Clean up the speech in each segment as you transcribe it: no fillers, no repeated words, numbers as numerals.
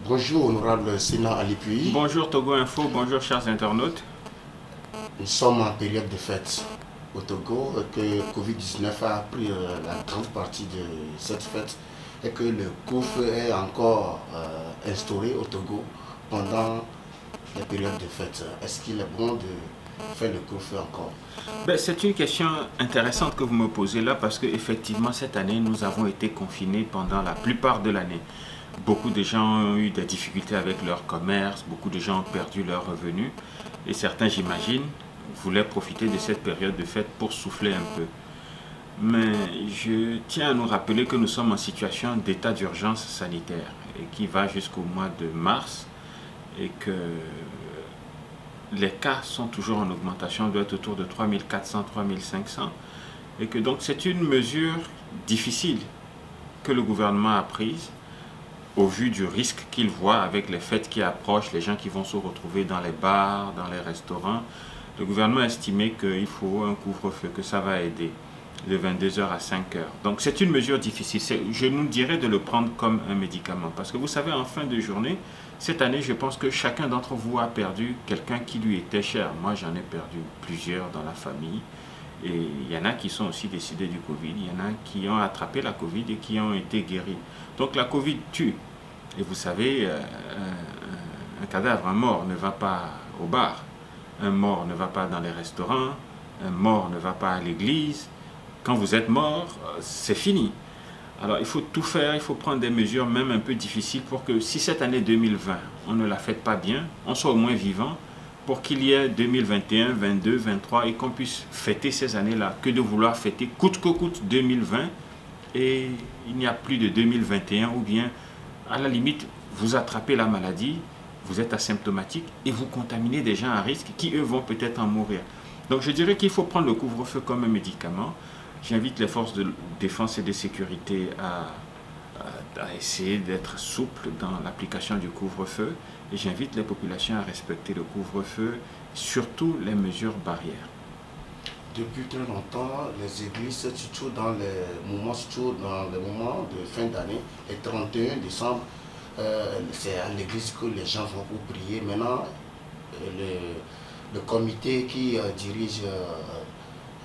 Bonjour, honorable Sénat Alipuy. Bonjour Togo Info, bonjour chers internautes. Nous sommes en période de fête au Togo, que Covid-19 a pris la grande partie de cette fête et que le couvre-feu est encore instauré au Togo pendant les périodes de fête. Est-ce qu'il est bon de faire le couvre-feu encore? C'est une question intéressante que vous me posez là parce qu'effectivement cette année nous avons été confinés pendant la plupart de l'année. Beaucoup de gens ont eu des difficultés avec leur commerce, beaucoup de gens ont perdu leurs revenus et certains, j'imagine, voulaient profiter de cette période de fête pour souffler un peu. Mais je tiens à nous rappeler que nous sommes en situation d'état d'urgence sanitaire et qui va jusqu'au mois de mars et que les cas sont toujours en augmentation, on doit être autour de 3400, 3500 et que donc c'est une mesure difficile que le gouvernement a prise au vu du risque qu'il voit avec les fêtes qui approchent, les gens qui vont se retrouver dans les bars, dans les restaurants. Le gouvernement a estimé qu'il faut un couvre-feu, que ça va aider de 22h à 5h. Donc c'est une mesure difficile. Je nous dirais de le prendre comme un médicament. Parce que vous savez, en fin de journée, cette année, je pense que chacun d'entre vous a perdu quelqu'un qui lui était cher. Moi, j'en ai perdu plusieurs dans la famille. Et il y en a qui sont aussi décédés du Covid. Il y en a qui ont attrapé la Covid et qui ont été guéris. Donc la Covid tue. Et vous savez, un cadavre, un mort ne va pas au bar. Un mort ne va pas dans les restaurants. Un mort ne va pas à l'église. Quand vous êtes mort, c'est fini. Alors il faut tout faire, il faut prendre des mesures même un peu difficiles pour que si cette année 2020, on ne la fête pas bien, on soit au moins vivant pour qu'il y ait 2021, 22, 23 et qu'on puisse fêter ces années-là que de vouloir fêter coûte que coûte 2020 et il n'y a plus de 2021 ou bien à la limite vous attrapez la maladie, vous êtes asymptomatique et vous contaminez des gens à risque qui eux vont peut-être en mourir. Donc je dirais qu'il faut prendre le couvre-feu comme un médicament. J'invite les forces de défense et de sécurité à essayer d'être souples dans l'application du couvre-feu et j'invite les populations à respecter le couvre-feu, surtout les mesures barrières. Depuis très longtemps, les églises, surtout dans les moments de fin d'année, le 31 décembre, c'est à l'église que les gens vont pour prier. Maintenant, le comité qui dirige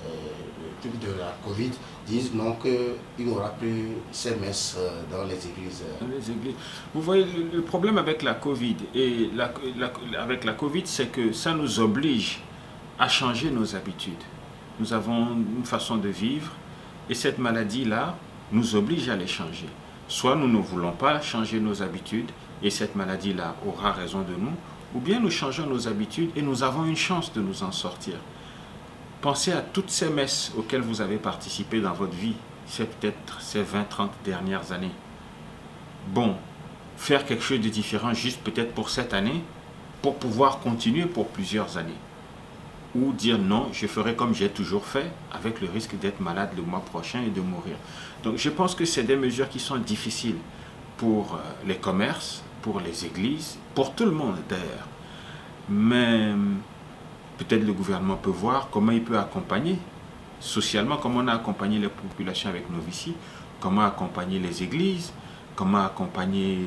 le truc de la Covid disent non qu'il n'y aura plus ces messes dans les églises. Vous voyez, le problème avec la Covid avec la Covid, c'est que ça nous oblige à changer nos habitudes. Nous avons une façon de vivre et cette maladie-là nous oblige à les changer. Soit nous ne voulons pas changer nos habitudes et cette maladie-là aura raison de nous, ou bien nous changeons nos habitudes et nous avons une chance de nous en sortir. Pensez à toutes ces messes auxquelles vous avez participé dans votre vie, c'est peut-être ces 20-30 dernières années. Bon, faire quelque chose de différent juste peut-être pour cette année, pour pouvoir continuer pour plusieurs années. Ou dire non, je ferai comme j'ai toujours fait, avec le risque d'être malade le mois prochain et de mourir. Donc je pense que c'est des mesures qui sont difficiles pour les commerces, pour les églises, pour tout le monde d'ailleurs. Mais peut-être le gouvernement peut voir comment il peut accompagner socialement, comment on a accompagné les populations avec Novici, comment accompagner les églises, comment accompagner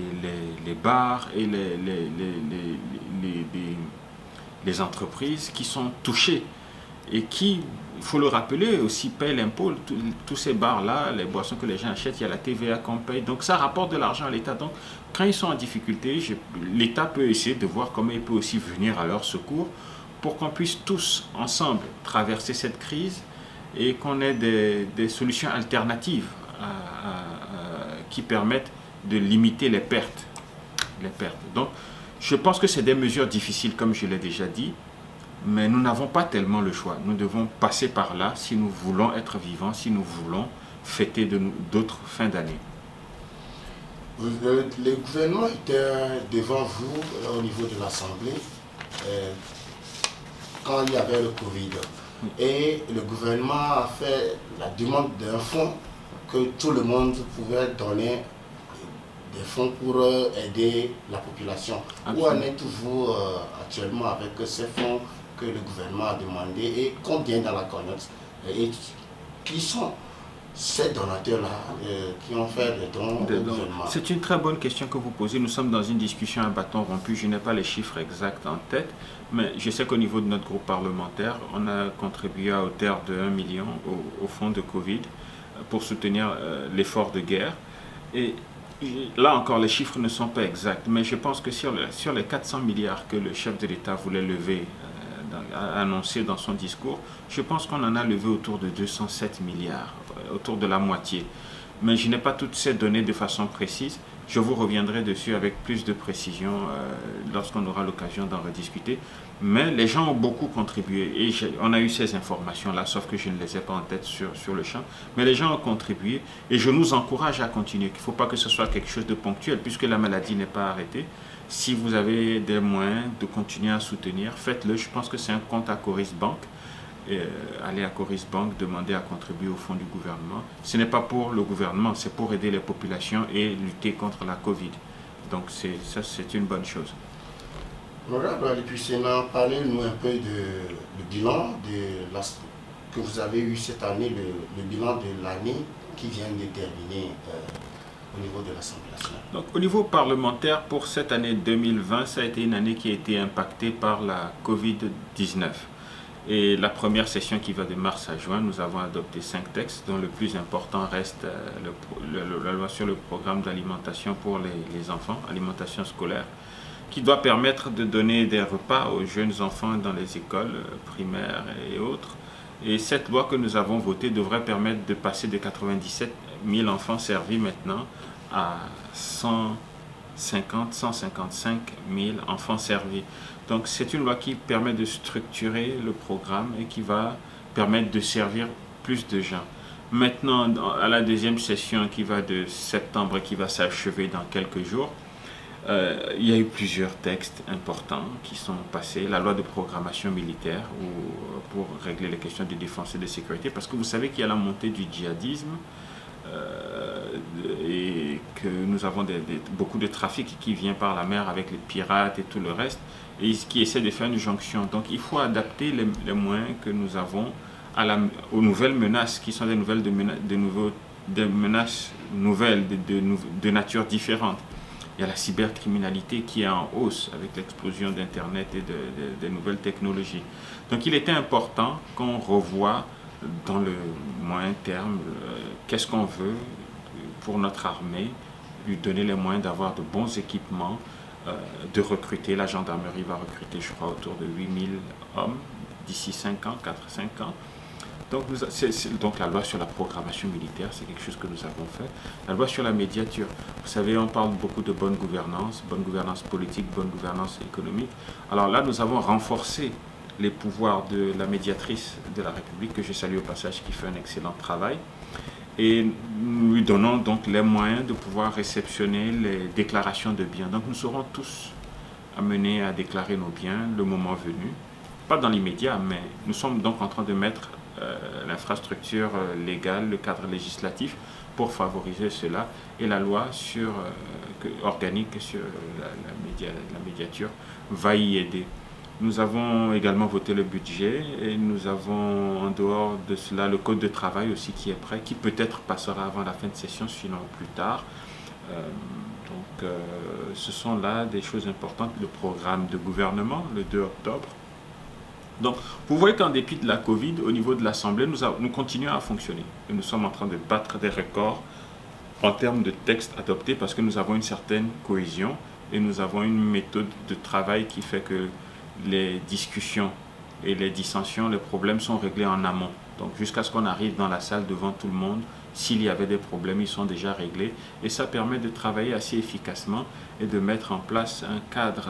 les bars et les entreprises qui sont touchées et qui, il faut le rappeler, aussi payent l'impôt. Tous ces bars-là, les boissons que les gens achètent, il y a la TVA qu'on paye. Donc ça rapporte de l'argent à l'État. Donc quand ils sont en difficulté, l'État peut essayer de voir comment il peut aussi venir à leur secours pour qu'on puisse tous ensemble traverser cette crise et qu'on ait des solutions alternatives qui permettent de limiter les pertes. Donc je pense que c'est des mesures difficiles, comme je l'ai déjà dit, mais nous n'avons pas tellement le choix. Nous devons passer par là si nous voulons être vivants, si nous voulons fêter d'autres fins d'année. Le gouvernement était devant vous au niveau de l'Assemblée quand il y avait le Covid. Et le gouvernement a fait la demande d'un fonds que tout le monde pouvait donner des fonds pour aider la population. Absolument. Où en êtes-vous actuellement avec ces fonds que le gouvernement a demandé et combien dans la cagnotte et qui sont ces donateurs-là qui ont fait des dons au gouvernement? C'est une très bonne question que vous posez. Nous sommes dans une discussion à bâton rompu. Je n'ai pas les chiffres exacts en tête, mais je sais qu'au niveau de notre groupe parlementaire, on a contribué à hauteur de 1 million au fonds de Covid pour soutenir l'effort de guerre. Et là encore, les chiffres ne sont pas exacts, mais je pense que sur les 400 milliards que le chef de l'État voulait lever, a annoncé dans son discours, je pense qu'on en a levé autour de 207 milliards, autour de la moitié. Mais je n'ai pas toutes ces données de façon précise. Je vous reviendrai dessus avec plus de précision lorsqu'on aura l'occasion d'en rediscuter. Mais les gens ont beaucoup contribué et on a eu ces informations-là, sauf que je ne les ai pas en tête sur le champ. Mais les gens ont contribué et je nous encourage à continuer. Il ne faut pas que ce soit quelque chose de ponctuel puisque la maladie n'est pas arrêtée. Si vous avez des moyens de continuer à soutenir, faites-le. Je pense que c'est un compte à Coris Bank. Allez à Coris Bank, demandez à contribuer au fonds du gouvernement. Ce n'est pas pour le gouvernement, c'est pour aider les populations et lutter contre la Covid. Donc ça, c'est une bonne chose. Honorable depuis Sénat, parlez-nous un peu du bilan que vous avez eu cette année, le bilan de l'année qui vient de terminer au niveau de l'Assemblée nationale. Donc, au niveau parlementaire, pour cette année 2020, ça a été une année qui a été impactée par la Covid-19. Et la première session qui va de mars à juin, nous avons adopté 5 textes, dont le plus important reste la loi sur le programme d'alimentation pour les enfants, alimentation scolaire, qui doit permettre de donner des repas aux jeunes enfants dans les écoles primaires et autres. Et cette loi que nous avons votée devrait permettre de passer de 97 000 enfants servis maintenant à 155 000 enfants servis. Donc c'est une loi qui permet de structurer le programme et qui va permettre de servir plus de gens. Maintenant, à la deuxième session qui va de septembre et qui va s'achever dans quelques jours, il y a eu plusieurs textes importants qui sont passés. La loi de programmation militaire pour régler les questions de défense et de sécurité, parce que vous savez qu'il y a la montée du djihadisme et que nous avons beaucoup de trafic qui vient par la mer avec les pirates et tout le reste, et qui essaie de faire une jonction. Donc il faut adapter les moyens que nous avons aux nouvelles menaces qui sont des menaces nouvelles de nature différente. Il y a la cybercriminalité qui est en hausse avec l'explosion d'Internet et des nouvelles technologies. Donc il était important qu'on revoie dans le moyen terme qu'est-ce qu'on veut pour notre armée, lui donner les moyens d'avoir de bons équipements, de recruter. La gendarmerie va recruter, je crois, autour de 8000 hommes d'ici 5 ans, 4-5 ans. Donc la loi sur la programmation militaire, c'est quelque chose que nous avons fait. La loi sur la médiature, vous savez, on parle beaucoup de bonne gouvernance politique, bonne gouvernance économique. Alors là, nous avons renforcé les pouvoirs de la médiatrice de la République, que je salue au passage, qui fait un excellent travail. Et nous lui donnons donc les moyens de pouvoir réceptionner les déclarations de biens. Donc nous serons tous amenés à déclarer nos biens le moment venu. Pas dans l'immédiat, mais nous sommes donc en train de mettre l'infrastructure légale, le cadre législatif pour favoriser cela, et la loi organique sur la médiature va y aider. Nous avons également voté le budget et nous avons en dehors de cela le code de travail aussi qui est prêt, qui peut-être passera avant la fin de session, sinon plus tard. Ce sont là des choses importantes. Le programme de gouvernement, le 2 octobre. Donc, vous voyez qu'en dépit de la Covid, au niveau de l'Assemblée, nous continuons à fonctionner. Et nous sommes en train de battre des records en termes de textes adoptés parce que nous avons une certaine cohésion et nous avons une méthode de travail qui fait que les discussions et les dissensions, les problèmes sont réglés en amont. Donc, jusqu'à ce qu'on arrive dans la salle devant tout le monde, s'il y avait des problèmes, ils sont déjà réglés. Et ça permet de travailler assez efficacement et de mettre en place un cadre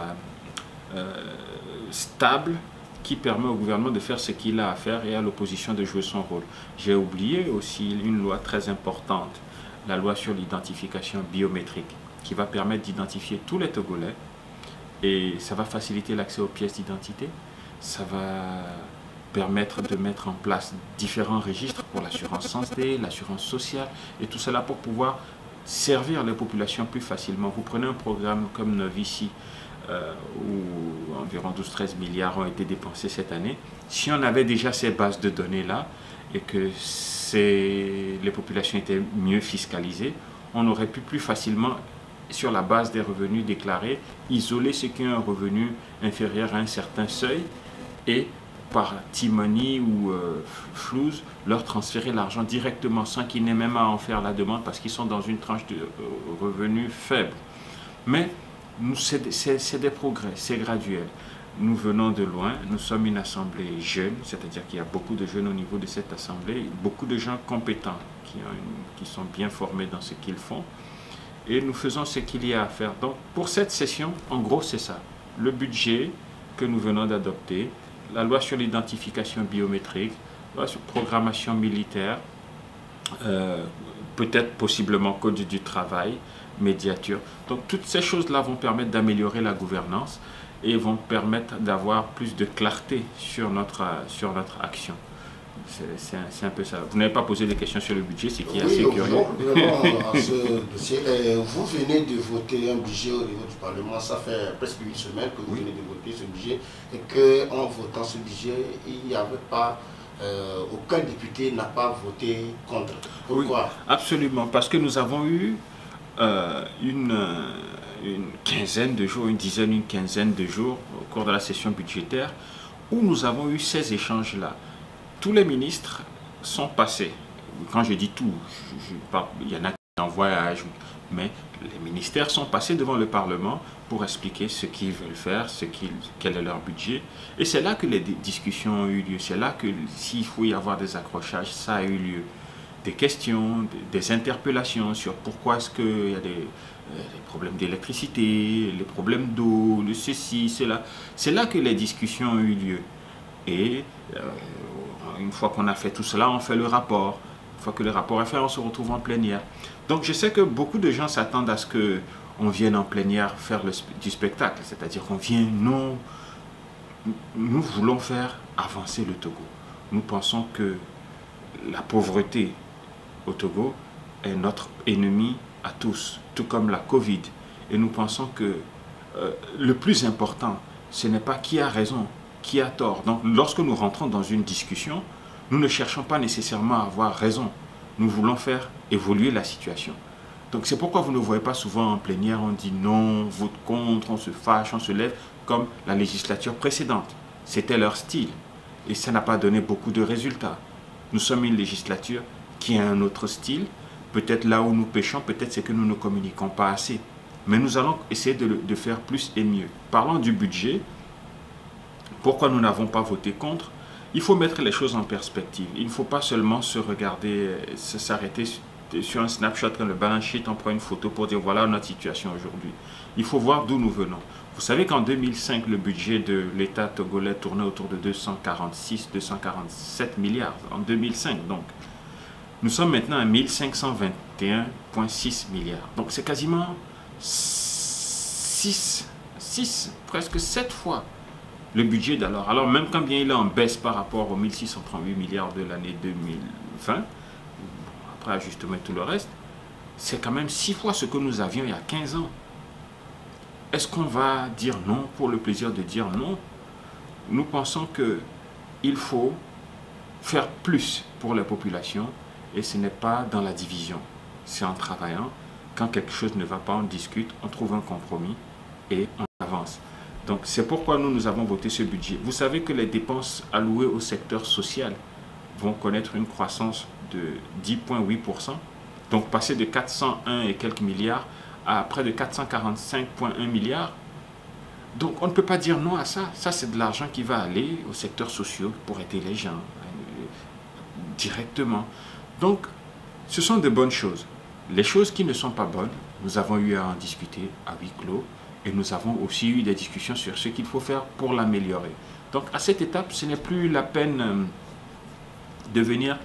stable qui permet au gouvernement de faire ce qu'il a à faire et à l'opposition de jouer son rôle. J'ai oublié aussi une loi très importante, la loi sur l'identification biométrique, qui va permettre d'identifier tous les Togolais et ça va faciliter l'accès aux pièces d'identité. Ça va permettre de mettre en place différents registres pour l'assurance santé, l'assurance sociale et tout cela pour pouvoir servir les populations plus facilement. Vous prenez un programme comme Novici, où environ 12-13 milliards ont été dépensés cette année. Si on avait déjà ces bases de données-là, et que les populations étaient mieux fiscalisées, on aurait pu plus facilement, sur la base des revenus déclarés, isoler ceux qui ont un revenu inférieur à un certain seuil et par T-Money ou Flouze, leur transférer l'argent directement sans qu'ils n'aient même à en faire la demande parce qu'ils sont dans une tranche de revenus faible. Mais c'est des progrès, c'est graduel. Nous venons de loin, nous sommes une assemblée jeune, c'est-à-dire qu'il y a beaucoup de jeunes au niveau de cette assemblée, beaucoup de gens compétents qui sont bien formés dans ce qu'ils font. Et nous faisons ce qu'il y a à faire. Donc pour cette session, en gros c'est ça. Le budget que nous venons d'adopter, la loi sur l'identification biométrique, la loi sur programmation militaire, peut-être possiblement code du travail, médiature. Donc toutes ces choses-là vont permettre d'améliorer la gouvernance et vont permettre d'avoir plus de clarté sur notre action. C'est un peu ça. Vous n'avez pas posé des questions sur le budget, ce qui est assez curieux. Vraiment, à ce dossier. Vous venez de voter un budget au niveau du Parlement, ça fait presque une semaine que vous venez de voter ce budget, et qu'en votant ce budget, il n'y avait pas, aucun député n'a pas voté contre. Pourquoi? Oui, absolument, parce que nous avons eu une quinzaine de jours, une dizaine, une quinzaine de jours au cours de la session budgétaire où nous avons eu ces échanges-là. Tous les ministres sont passés. Quand je dis tout, il y en a qui en voyage, mais les ministères sont passés devant le Parlement pour expliquer ce qu'ils veulent faire, quel est leur budget. Et c'est là que les discussions ont eu lieu. C'est là que s'il faut y avoir des accrochages, ça a eu lieu. Des questions, des interpellations sur pourquoi est-ce qu'il y a des problèmes d'électricité, les problèmes d'eau, de ceci, cela. C'est là que les discussions ont eu lieu. Et une fois qu'on a fait tout cela, on fait le rapport. Une fois que le rapport est fait, on se retrouve en plénière. Donc je sais que beaucoup de gens s'attendent à ce qu'on vienne en plénière faire du spectacle. C'est-à-dire qu'on vient, non, nous voulons faire avancer le Togo. Nous pensons que la pauvreté au Togo est notre ennemi à tous, tout comme la Covid. Et nous pensons que le plus important, ce n'est pas qui a raison, qui a tort. Donc lorsque nous rentrons dans une discussion, nous ne cherchons pas nécessairement à avoir raison. Nous voulons faire évoluer la situation. Donc c'est pourquoi vous ne voyez pas souvent en plénière, on dit non, vote contre, on se fâche, on se lève, comme la législature précédente. C'était leur style. Et ça n'a pas donné beaucoup de résultats. Nous sommes une législature qui a un autre style. Peut-être là où nous péchons, peut-être c'est que nous ne communiquons pas assez. Mais nous allons essayer de faire plus et mieux. Parlons du budget. Pourquoi nous n'avons pas voté contre? Il faut mettre les choses en perspective. Il ne faut pas seulement se regarder, s'arrêter sur un snapshot quand le balance sheet, on prend une photo pour dire voilà notre situation aujourd'hui. Il faut voir d'où nous venons. Vous savez qu'en 2005, le budget de l'État togolais tournait autour de 247 milliards. En 2005, donc. Nous sommes maintenant à 1521,6 milliards. Donc c'est quasiment 6, presque 7 fois le budget d'alors. Alors même quand bien il est en baisse par rapport aux 1638 milliards de l'année 2020, après ajustement et tout le reste, c'est quand même 6 fois ce que nous avions il y a 15 ans. Est-ce qu'on va dire non pour le plaisir de dire non? Nous pensons qu'il faut faire plus pour la population et ce n'est pas dans la division. C'est en travaillant. Quand quelque chose ne va pas, on discute, on trouve un compromis et on avance. Donc c'est pourquoi nous avons voté ce budget. Vous savez que les dépenses allouées au secteur social vont connaître une croissance de 10,8%. Donc passer de 401 et quelques milliards à près de 445,1 milliards. Donc on ne peut pas dire non à ça. Ça c'est de l'argent qui va aller au secteur social pour aider les gens directement. Donc ce sont de bonnes choses. Les choses qui ne sont pas bonnes, nous avons eu à en discuter à huis clos et nous avons aussi eu des discussions sur ce qu'il faut faire pour l'améliorer. Donc à cette étape, ce n'est plus la peine de venir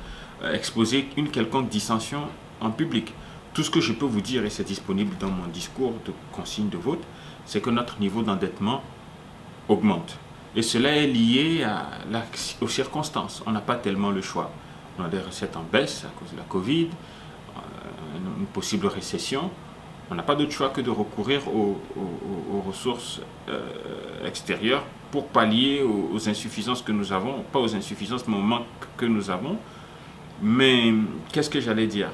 exposer une quelconque dissension en public. Tout ce que je peux vous dire, et c'est disponible dans mon discours de consigne de vote, c'est que notre niveau d'endettement augmente. Et cela est lié aux circonstances. On n'a pas tellement le choix. On a des recettes en baisse à cause de la Covid, une possible récession. On n'a pas d'autre choix que de recourir aux ressources extérieures pour pallier aux insuffisances que nous avons, pas aux insuffisances, mais au manque que nous avons. Mais qu'est-ce que j'allais dire?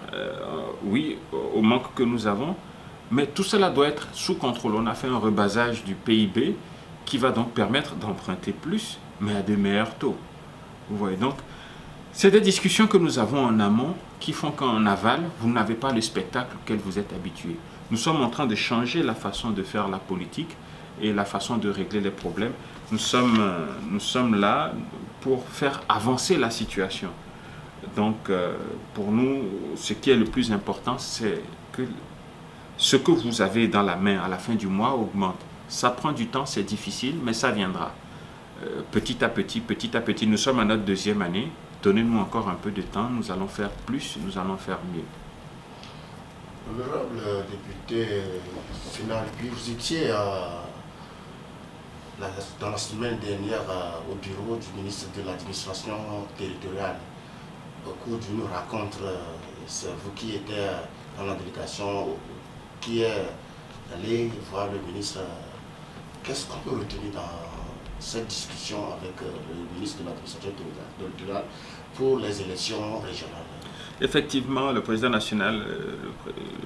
Oui, au manque que nous avons, mais tout cela doit être sous contrôle. On a fait un rebasage du PIB qui va donc permettre d'emprunter plus, mais à de meilleurs taux. Vous voyez, donc, c'est des discussions que nous avons en amont qui font qu'en aval, vous n'avez pas le spectacle auquel vous êtes habitué. Nous sommes en train de changer la façon de faire la politique et la façon de régler les problèmes. Nous sommes là pour faire avancer la situation. Donc, pour nous, ce qui est le plus important, c'est que ce que vous avez dans la main à la fin du mois augmente. Ça prend du temps, c'est difficile, mais ça viendra. Petit à petit, nous sommes à notre deuxième année. Donnez-nous encore un peu de temps, nous allons faire plus, nous allons faire mieux. Honorable député Sénat, puis vous étiez dans la semaine dernière au bureau du ministre de l'administration territoriale. Au cours d'une rencontre, c'est vous qui étiez dans la délégation, qui est allé voir le ministre. Qu'est-ce qu'on peut retenir dans cette discussion avec le ministre de l'administration territoriale pour les élections régionales? Effectivement, le président national,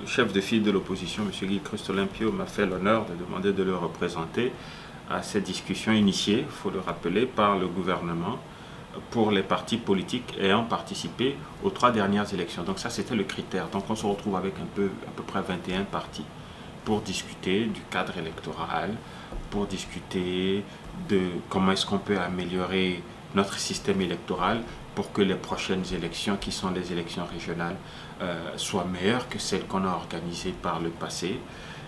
le chef de file de l'opposition, M. Guy Christolimpio, m'a fait l'honneur de demander de le représenter à cette discussion initiée, il faut le rappeler, par le gouvernement pour les partis politiques ayant participé aux 3 dernières élections. Donc ça, c'était le critère. Donc on se retrouve avec à peu près 21 partis pour discuter du cadre électoral, pour discuter de comment est-ce qu'on peut améliorer notre système électoral pour que les prochaines élections, qui sont les élections régionales, soient meilleures que celles qu'on a organisées par le passé.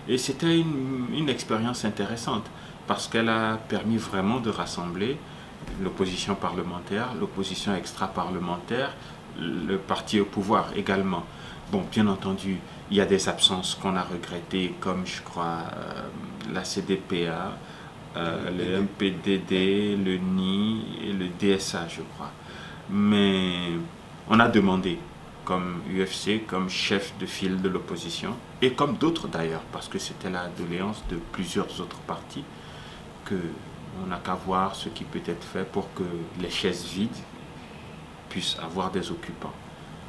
Et c'était une expérience intéressante parce qu'elle a permis vraiment de rassembler l'opposition parlementaire, l'opposition extra-parlementaire, le parti au pouvoir également. Bon, bien entendu, il y a des absences qu'on a regrettées, comme je crois la CDPA, le MPDD, le NI et le DSA, je crois. Mais on a demandé, comme UFC, comme chef de file de l'opposition, et comme d'autres d'ailleurs, parce que c'était la doléance de plusieurs autres partis, qu'on n'a qu'à voir ce qui peut être fait pour que les chaises vides puissent avoir des occupants.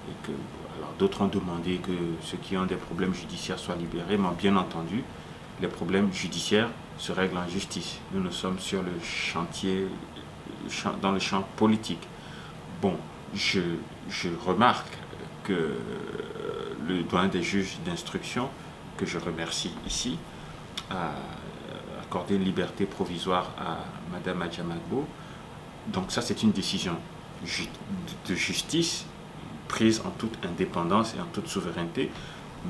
Et que, alors d'autres ont demandé que ceux qui ont des problèmes judiciaires soient libérés, mais bien entendu, les problèmes judiciaires se règlent en justice. Nous sommes sur le chantier, dans le champ politique. Bon, je remarque que le doyen des juges d'instruction, que je remercie ici, a accordé une liberté provisoire à Mme Adjamagbo. Donc ça, c'est une décision de justice prise en toute indépendance et en toute souveraineté.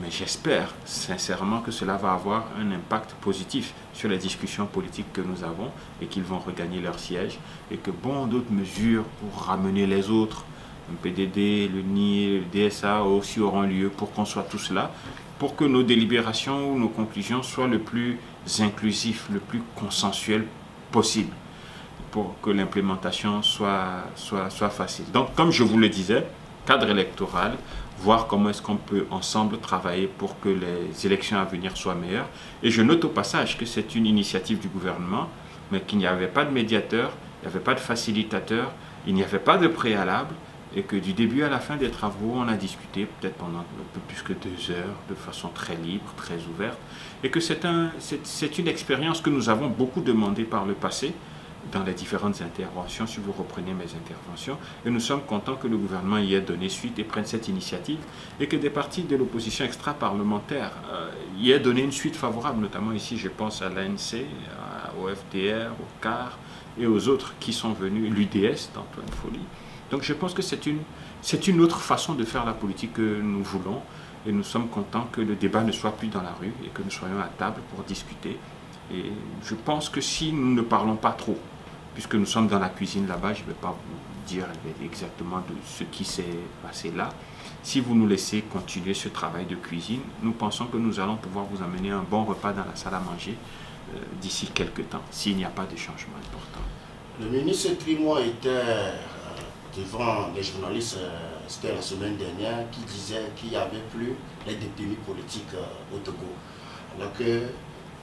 Mais j'espère sincèrement que cela va avoir un impact positif sur les discussions politiques que nous avons et qu'ils vont regagner leur siège et que bon d'autres mesures pour ramener les autres, le PDD, le NI, le DSA aussi auront lieu pour qu'on soit tous là, pour que nos délibérations ou nos conclusions soient le plus inclusif, le plus consensuel possible, pour que l'implémentation soit facile. Donc, comme je vous le disais, cadre électoral, voir comment est-ce qu'on peut ensemble travailler pour que les élections à venir soient meilleures. Et je note au passage que c'est une initiative du gouvernement, mais qu'il n'y avait pas de médiateur, il n'y avait pas de facilitateur, il n'y avait pas de préalable, et que du début à la fin des travaux, on a discuté peut-être pendant un peu plus que 2 heures, de façon très libre, très ouverte, et que c'est une expérience que nous avons beaucoup demandé par le passé, dans les différentes interventions, si vous reprenez mes interventions, et nous sommes contents que le gouvernement y ait donné suite et prenne cette initiative, et que des partis de l'opposition extra-parlementaire y aient donné une suite favorable, notamment ici, je pense à l'ANC, au FDR, au CAR, et aux autres qui sont venus, l'UDS d'Antoine Folly. Donc je pense que c'est une autre façon de faire la politique que nous voulons, et nous sommes contents que le débat ne soit plus dans la rue, et que nous soyons à table pour discuter. Et je pense que si nous ne parlons pas trop, puisque nous sommes dans la cuisine là-bas, je ne vais pas vous dire exactement de ce qui s'est passé là. Si vous nous laissez continuer ce travail de cuisine, nous pensons que nous allons pouvoir vous amener un bon repas dans la salle à manger d'ici quelques temps, s'il n'y a pas de changement important. Le ministre Trimois était devant les journalistes, c'était la semaine dernière, qui disait qu'il n'y avait plus les détenus politiques au Togo. Alors que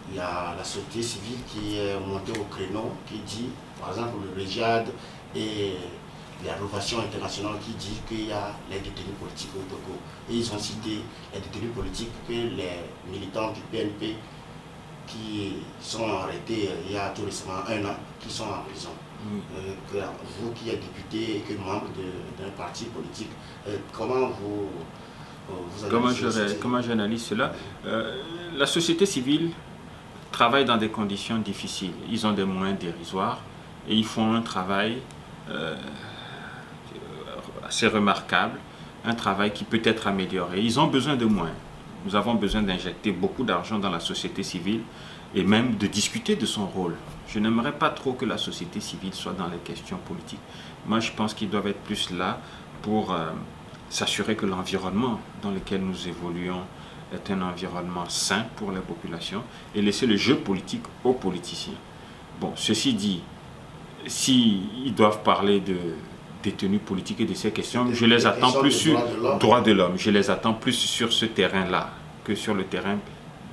il y a la société civile qui est montée au créneau, qui dit, par exemple, le REGIAD et l'Organisation internationale qui dit qu'il y a les détenus politiques au Togo. Et ils ont cité les détenus politiques que les militants du PNP qui sont arrêtés il y a tout récemment 1 an, qui sont en prison. Vous qui êtes député et que membre d'un parti politique, comment comment j'analyse cela? La société civile travaille dans des conditions difficiles. Ils ont des moyens dérisoires et ils font un travail assez remarquable, un travail qui peut être amélioré. Ils ont besoin de moyens. Nous avons besoin d'injecter beaucoup d'argent dans la société civile et même de discuter de son rôle. Je n'aimerais pas trop que la société civile soit dans les questions politiques. Moi, je pense qu'ils doivent être plus là pour s'assurer que l'environnement dans lequel nous évoluons est un environnement sain pour les populations et laisser le jeu politique aux politiciens. Bon, ceci dit, s'ils doivent parler de détenus politiques et de ces questions, je les attends plus sur droits de l'homme. Je les attends plus sur ce terrain-là que sur le terrain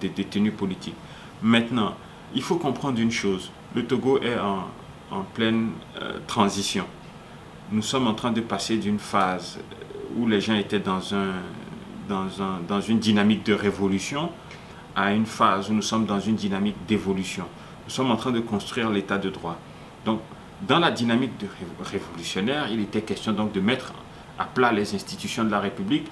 des détenus politiques. Maintenant, il faut comprendre une chose. Le Togo est en pleine transition. Nous sommes en train de passer d'une phase où les gens étaient dans une dynamique de révolution à une phase où nous sommes dans une dynamique d'évolution. Nous sommes en train de construire l'état de droit. Donc, dans la dynamique révolutionnaire, il était question donc de mettre à plat les institutions de la République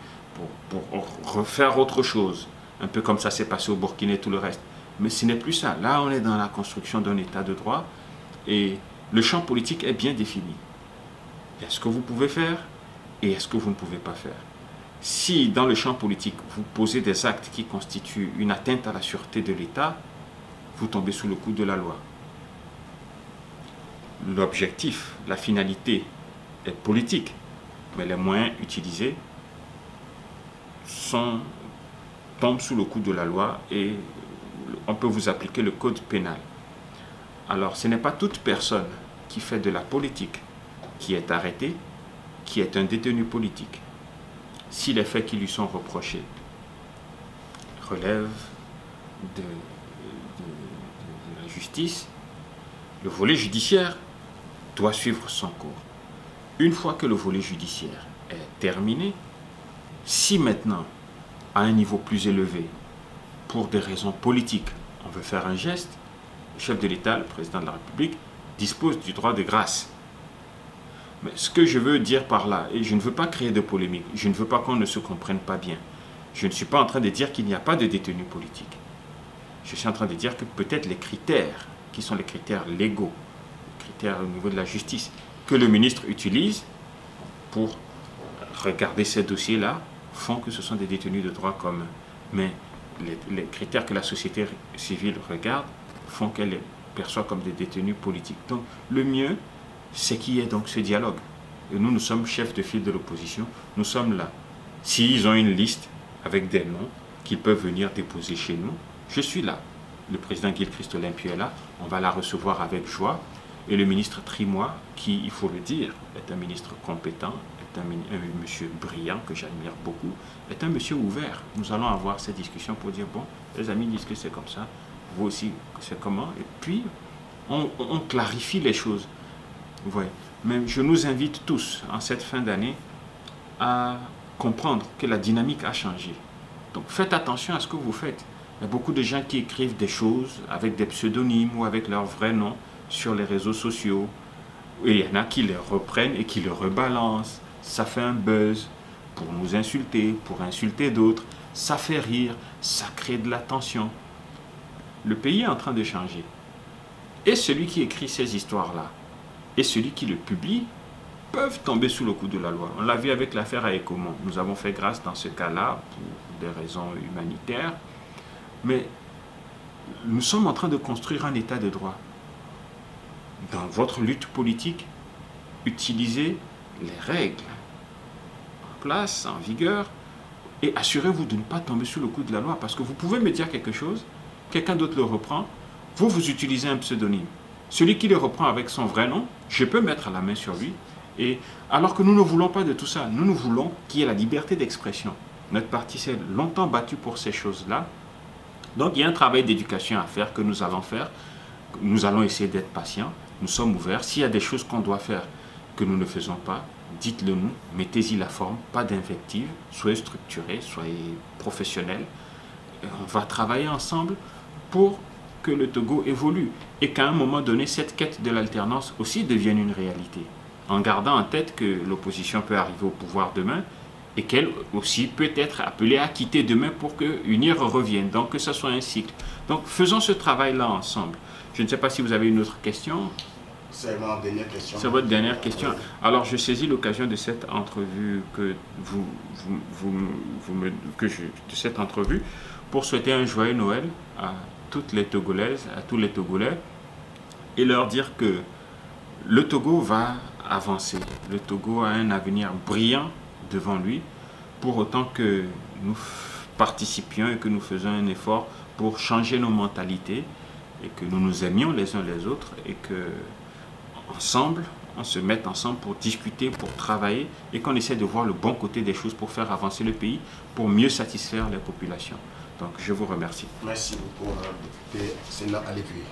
pour refaire autre chose. Un peu comme ça s'est passé au Burkina et tout le reste. Mais ce n'est plus ça. Là, on est dans la construction d'un état de droit et le champ politique est bien défini. Il y a ce que vous pouvez faire et est-ce que vous ne pouvez pas faire. Si dans le champ politique, vous posez des actes qui constituent une atteinte à la sûreté de l'État, vous tombez sous le coup de la loi. L'objectif, la finalité est politique, mais les moyens utilisés tombent sous le coup de la loi et on peut vous appliquer le code pénal. Alors, ce n'est pas toute personne qui fait de la politique qui est arrêtée, qui est un détenu politique. Si les faits qui lui sont reprochés relèvent de la justice, le volet judiciaire doit suivre son cours. Une fois que le volet judiciaire est terminé, si maintenant, à un niveau plus élevé, pour des raisons politiques, on veut faire un geste, le chef de l'État, le président de la République, dispose du droit de grâce. Mais ce que je veux dire par là, et je ne veux pas créer de polémique, je ne veux pas qu'on ne se comprenne pas bien, je ne suis pas en train de dire qu'il n'y a pas de détenus politiques. Je suis en train de dire que peut-être les critères, qui sont les critères légaux, les critères au niveau de la justice, que le ministre utilise pour regarder ces dossiers-là, font que ce sont des détenus de droit commun. Mais les critères que la société civile regarde font qu'elle les perçoit comme des détenus politiques. Donc le mieux, c'est qu'il y ait donc ce dialogue. Et nous sommes chefs de file de l'opposition, nous sommes là. S'ils ont une liste avec des noms qu'ils peuvent venir déposer chez nous, je suis là. Le président Gilchrist Olympio est là, on va la recevoir avec joie. Et le ministre Trimois, qui, il faut le dire, est un ministre compétent, est un monsieur brillant que j'admire beaucoup, est un monsieur ouvert. Nous allons avoir ces discussions pour dire, bon, les amis disent que c'est comme ça, vous aussi, c'est comment. Et puis, on clarifie les choses. Vous voyez. Mais je nous invite tous, en cette fin d'année, à comprendre que la dynamique a changé. Donc, faites attention à ce que vous faites. Il y a beaucoup de gens qui écrivent des choses avec des pseudonymes ou avec leur vrai nom sur les réseaux sociaux. Et il y en a qui les reprennent et qui le rebalancent. Ça fait un buzz pour nous insulter, pour insulter d'autres. Ça fait rire, ça crée de la tension. Le pays est en train de changer. Et celui qui écrit ces histoires-là et celui qui le publie peuvent tomber sous le coup de la loi. On l'a vu avec l'affaire à Ecomont. Nous avons fait grâce dans ce cas-là pour des raisons humanitaires. Mais nous sommes en train de construire un état de droit. Dans votre lutte politique, utilisez les règles en place, en vigueur, et assurez-vous de ne pas tomber sous le coup de la loi. Parce que vous pouvez me dire quelque chose, quelqu'un d'autre le reprend, vous utilisez un pseudonyme. Celui qui le reprend avec son vrai nom, je peux mettre la main sur lui. Et alors que nous ne voulons pas de tout ça, nous voulons qu'il y ait la liberté d'expression. Notre parti s'est longtemps battu pour ces choses-là. Donc il y a un travail d'éducation à faire que nous allons faire. Nous allons essayer d'être patients. Nous sommes ouverts. S'il y a des choses qu'on doit faire que nous ne faisons pas, dites-le nous, mettez-y la forme, pas d'invective, soyez structurés, soyez professionnels. On va travailler ensemble pour que le Togo évolue et qu'à un moment donné, cette quête de l'alternance aussi devienne une réalité, en gardant en tête que l'opposition peut arriver au pouvoir demain et qu'elle aussi peut être appelée à quitter demain pour qu'une ère revienne, donc que ce soit un cycle. Donc faisons ce travail-là ensemble. Je ne sais pas si vous avez une autre question. C'est ma dernière question. C'est votre dernière question. Alors, je saisis l'occasion de cette entrevue de cette entrevue pour souhaiter un joyeux Noël à toutes les Togolaises, à tous les Togolais, et leur dire que le Togo va avancer. Le Togo a un avenir brillant devant lui, pour autant que nous participions et que nous faisons un effort pour changer nos mentalités et que nous nous aimions les uns les autres et que ensemble, on se mette ensemble pour discuter, pour travailler et qu'on essaie de voir le bon côté des choses pour faire avancer le pays, pour mieux satisfaire les populations. Donc, je vous remercie. Merci beaucoup, député Sénat Alécué.